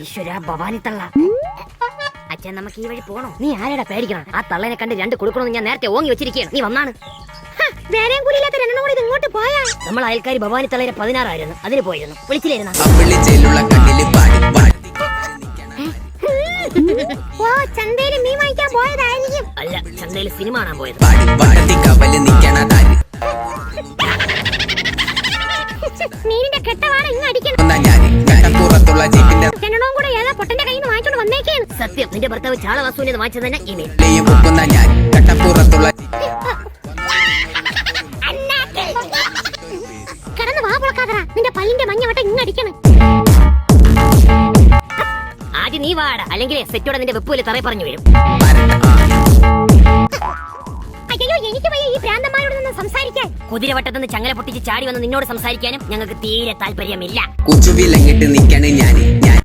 ഈശ്വര ഭവാനി തള്ള. അച്ഛൻ നമുക്ക് ഈ വഴി പോണോ? നീ ആരെടാ പേടിക്കണം? ആ തള്ളനെ കണ്ട് രണ്ട് കൊടുക്കണമെന്ന് ഞാൻ നേരത്തെ ഓങ്ങി വെച്ചിരിക്കുകയാണ്. നീ വന്നാണ്. വേറെയും കൂടിയില്ലാത്ത രണ്ടെണ്ണം കൂടി ഇങ്ങോട്ട് പോയാ. നമ്മൾ അയൽക്കാരി ഭവാനി തള്ളയുടെ 16 ആയിരുന്നു. അതിന് പോയിരുന്നു. വിളിച്ചില്ലായിരുന്ന? ഓ, ചന്തയില് മീൻ വാങ്ങിക്കാൻ പോയതായിരിക്കും. അല്ല, ചന്തയില് സിനിമ കാണാൻ പോയത്. മീനിന്റെ കെട്ടവാണ് ഇങ്ങ് അടിക്കണം. രണ്ടെണ്ണവും കൂടെ ഏതാ പൊട്ടന്റെ കയ്യിൽ നിന്ന് വാങ്ങിച്ചോണ്ട് വന്നേക്കാണ്. സത്യം, നിന്റെ ഭർത്താവ് ചാളവാസുവിനെ വാങ്ങിച്ചത് തന്നെ ഈ മീൻ. കിടന്ന് വാ പൊളക്കാതറ, നിന്റെ പല്ലിന്റെ മഞ്ഞ വട്ടം ഇങ്ങ് അടിക്കണം. ആദ്യം നീ വാട, അല്ലെങ്കിൽ സെറ്റോടെ നിന്റെ വെപ്പൂല് തറയെ പറഞ്ഞു വീഴും. അയ്യോ, എനിക്ക് വയ്യ ഈ ഭ്രാന്തന്മാരോട് നിന്ന് സംസാരിക്കാൻ. കുതിരവട്ടത്തുനിന്ന് ചങ്ങല പൊട്ടിച്ച് ചാടി വന്ന് നിന്നോട് സംസാരിക്കാനും ഞങ്ങൾക്ക് തീരെ താല്പര്യമില്ല.